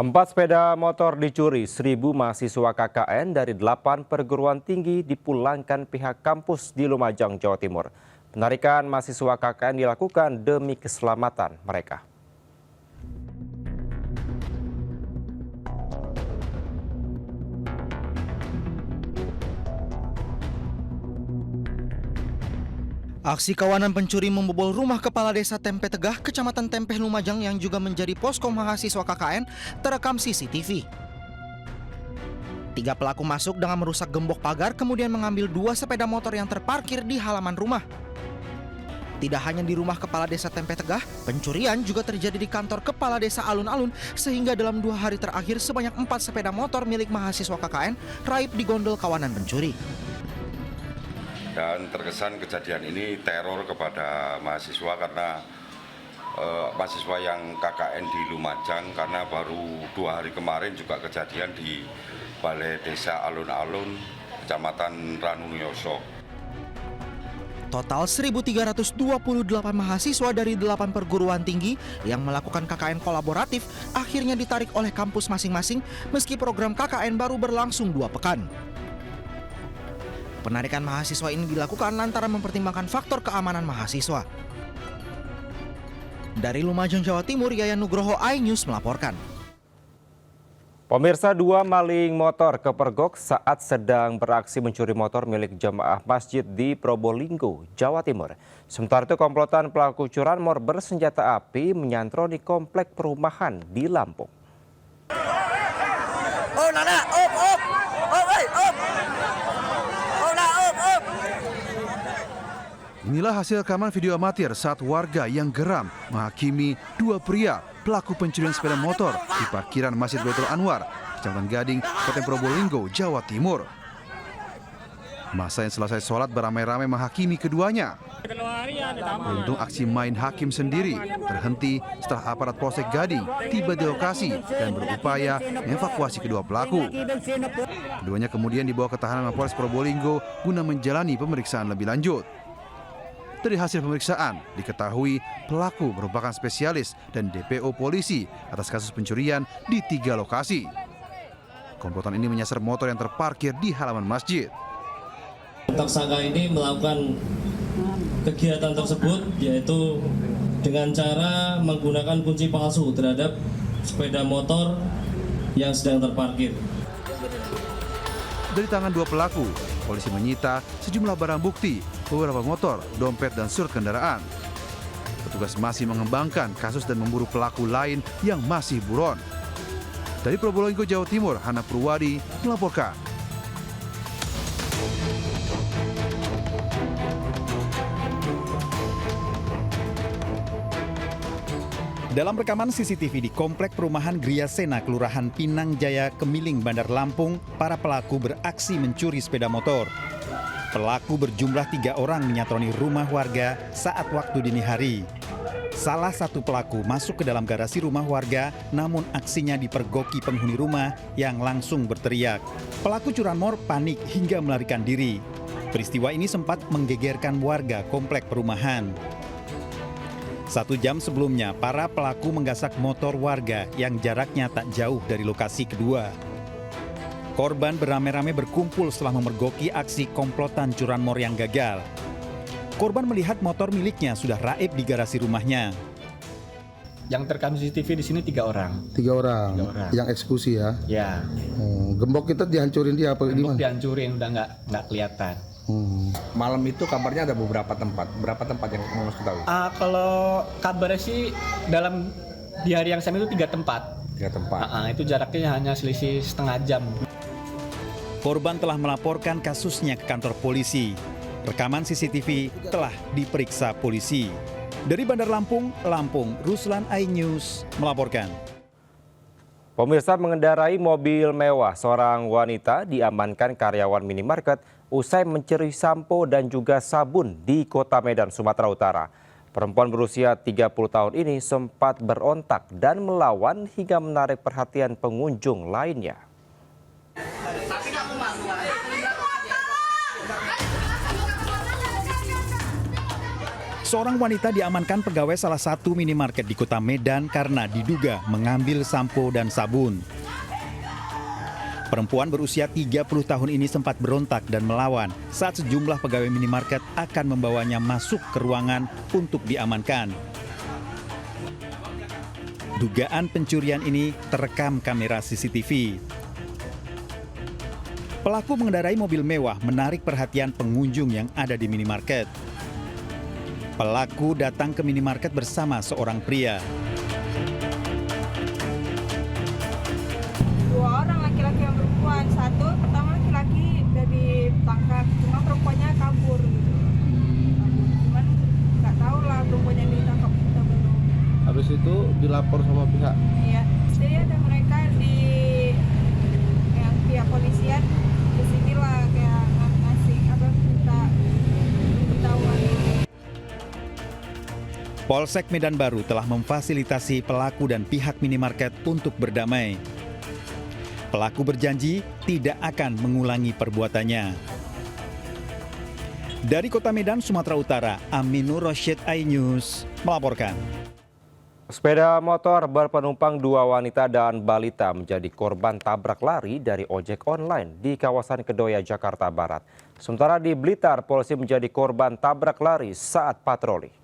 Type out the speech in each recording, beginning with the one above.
4 sepeda motor dicuri, 1.000 mahasiswa KKN dari 8 perguruan tinggi dipulangkan pihak kampus di Lumajang, Jawa Timur. Penarikan mahasiswa KKN dilakukan demi keselamatan mereka. Aksi kawanan pencuri membobol rumah Kepala Desa Tempe Tegah, Kecamatan Tempeh, Lumajang yang juga menjadi posko mahasiswa KKN terekam CCTV. 3 pelaku masuk dengan merusak gembok pagar, kemudian mengambil 2 sepeda motor yang terparkir di halaman rumah. Tidak hanya di rumah Kepala Desa Tempe Tegah, pencurian juga terjadi di kantor Kepala Desa Alun-Alun, sehingga dalam 2 hari terakhir sebanyak 4 sepeda motor milik mahasiswa KKN raib digondol kawanan pencuri. Dan terkesan kejadian ini teror kepada mahasiswa karena mahasiswa yang KKN di Lumajang, karena baru 2 hari kemarin juga kejadian di Balai Desa Alun-Alun, Kecamatan Ranuyoso. Total 1.328 mahasiswa dari 8 perguruan tinggi yang melakukan KKN kolaboratif akhirnya ditarik oleh kampus masing-masing meski program KKN baru berlangsung 2 pekan. Penarikan mahasiswa ini dilakukan lantaran mempertimbangkan faktor keamanan mahasiswa. Dari Lumajang, Jawa Timur, Yayan Nugroho, iNews melaporkan. Pemirsa, 2 maling motor kepergok saat sedang beraksi mencuri motor milik jemaah masjid di Probolinggo, Jawa Timur. Sementara itu komplotan pelaku curanmor bersenjata api menyantroni komplek perumahan di Lampung. Oh, nana, op. Inilah hasil rekaman video amatir saat warga yang geram menghakimi 2 pria pelaku pencurian sepeda motor di parkiran Masjid Baitul Anwar, Kecamatan Gading, Kabupaten Probolinggo, Jawa Timur. Masa yang selesai sholat beramai-ramai menghakimi keduanya. Beruntung aksi main hakim sendiri terhenti setelah aparat Polsek Gading tiba di lokasi dan berupaya mengevakuasi kedua pelaku. Keduanya kemudian dibawa ke tahanan Mapolres Probolinggo guna menjalani pemeriksaan lebih lanjut. Dari hasil pemeriksaan, diketahui pelaku merupakan spesialis dan DPO polisi atas kasus pencurian di 3 lokasi. Komplotan ini menyasar motor yang terparkir di halaman masjid. Tersangka ini melakukan kegiatan tersebut yaitu dengan cara menggunakan kunci palsu terhadap sepeda motor yang sedang terparkir. Dari tangan 2 pelaku, polisi menyita sejumlah barang bukti, beberapa motor, dompet, dan surat kendaraan. Petugas masih mengembangkan kasus dan memburu pelaku lain yang masih buron. Dari Probolinggo, Jawa Timur, Hana Purwadi melaporkan. Dalam rekaman CCTV di Komplek Perumahan Gria Sena, Kelurahan Pinang Jaya, Kemiling, Bandar Lampung, para pelaku beraksi mencuri sepeda motor. Pelaku berjumlah 3 orang menyatroni rumah warga saat waktu dini hari. Salah satu pelaku masuk ke dalam garasi rumah warga, namun aksinya dipergoki penghuni rumah yang langsung berteriak. Pelaku curanmor panik hingga melarikan diri. Peristiwa ini sempat menggegerkan warga komplek perumahan. 1 jam sebelumnya, para pelaku menggasak motor warga yang jaraknya tak jauh dari lokasi kedua. Korban beramai-ramai berkumpul setelah memergoki aksi komplotan curanmor yang gagal. Korban melihat motor miliknya sudah raib di garasi rumahnya. Yang terekam CCTV di sini 3 orang. 3 orang. Yang eksekusi ya? Ya. Gembok kita dihancurin dia apa gimana? Dihancurin, udah nggak kelihatan. Malam itu kabarnya ada beberapa tempat. Berapa tempat yang Mas ketahui? Kalau kabarnya sih di hari yang sama itu 3 tempat. 3 tempat. Itu jaraknya hanya selisih setengah jam. Korban telah melaporkan kasusnya ke kantor polisi. Rekaman CCTV telah diperiksa polisi. Dari Bandar Lampung, Ruslan, iNews melaporkan. Pemirsa, mengendarai mobil mewah, seorang wanita diamankan karyawan minimarket usai mencuri sampo dan juga sabun di Kota Medan, Sumatera Utara. Perempuan berusia 30 tahun ini sempat berontak dan melawan hingga menarik perhatian pengunjung lainnya. Seorang wanita diamankan pegawai salah satu minimarket di Kota Medan karena diduga mengambil sampo dan sabun. Perempuan berusia 30 tahun ini sempat berontak dan melawan saat sejumlah pegawai minimarket akan membawanya masuk ke ruangan untuk diamankan. Dugaan pencurian ini terekam kamera CCTV. Pelaku mengendarai mobil mewah menarik perhatian pengunjung yang ada di minimarket. Pelaku datang ke minimarket bersama seorang pria. Dua orang laki-laki yang perempuan, satu pertama laki-laki udah ditangkap, cuma perempuannya kabur gitu. Cuman nggak tahu lah perempuannya ditangkap atau belum. Habis itu dilapor sama pihak. Iya, jadi ada mereka di yang pihak polisian kesinilah kayak ngasih apa minta pemberitahuan. Polsek Medan Baru telah memfasilitasi pelaku dan pihak minimarket untuk berdamai. Pelaku berjanji tidak akan mengulangi perbuatannya. Dari Kota Medan, Sumatera Utara, Aminur Rosyid, iNews melaporkan. Sepeda motor berpenumpang 2 wanita dan balita menjadi korban tabrak lari dari ojek online di kawasan Kedoya, Jakarta Barat. Sementara di Blitar, polisi menjadi korban tabrak lari saat patroli.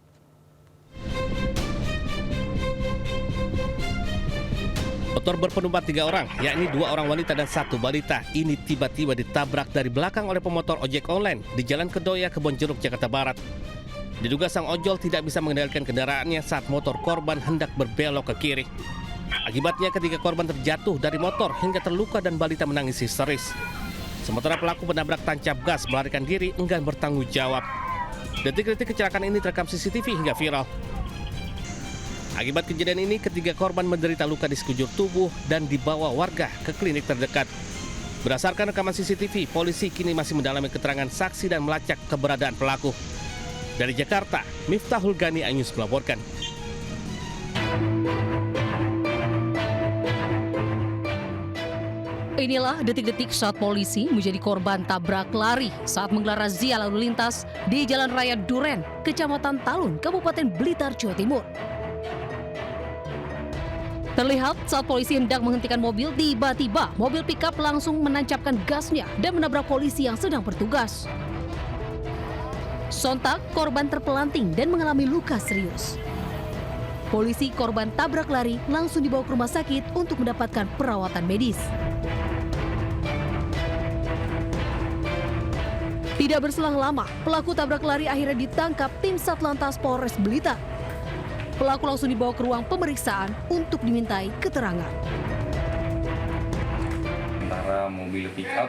Motor berpenumpang 3 orang, yakni 2 orang wanita dan 1 balita, ini tiba-tiba ditabrak dari belakang oleh pemotor ojek online di Jalan Kedoya, Kebonjeruk, Jakarta Barat. Diduga sang ojol tidak bisa mengendalikan kendaraannya saat motor korban hendak berbelok ke kiri. Akibatnya ketiga korban terjatuh dari motor hingga terluka dan balita menangis histeris. Sementara pelaku menabrak tancap gas melarikan diri enggan bertanggung jawab. Detik-detik kecelakaan ini terekam CCTV hingga viral. Akibat kejadian ini, ketiga korban menderita luka di sekujur tubuh dan dibawa warga ke klinik terdekat. Berdasarkan rekaman CCTV, polisi kini masih mendalami keterangan saksi dan melacak keberadaan pelaku. Dari Jakarta, Miftahul Gani, iNews melaporkan. Inilah detik-detik saat polisi menjadi korban tabrak lari saat menggelar razia lalu lintas di Jalan Raya Duren, Kecamatan Talun, Kabupaten Blitar, Jawa Timur. Terlihat saat polisi hendak menghentikan mobil, tiba-tiba mobil pickup langsung menancapkan gasnya dan menabrak polisi yang sedang bertugas. Sontak, korban terpelanting dan mengalami luka serius. Polisi korban tabrak lari langsung dibawa ke rumah sakit untuk mendapatkan perawatan medis. Tidak berselang lama, pelaku tabrak lari akhirnya ditangkap tim Satlantas Polres Blitar. Pelaku langsung dibawa ke ruang pemeriksaan untuk dimintai keterangan. Antara mobil pickup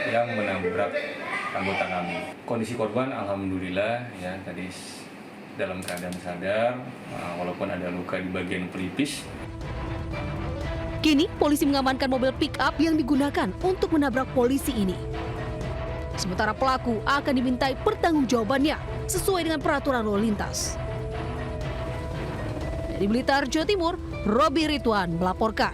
yang menabrak anggota kami. Kondisi korban alhamdulillah ya tadi dalam keadaan sadar, walaupun ada luka di bagian pelipis. Kini polisi mengamankan mobil pick-up yang digunakan untuk menabrak polisi ini. Sementara pelaku akan dimintai pertanggungjawabannya sesuai dengan peraturan lalu lintas. Dari Blitar, Jawa Timur, Robi Ridwan melaporkan.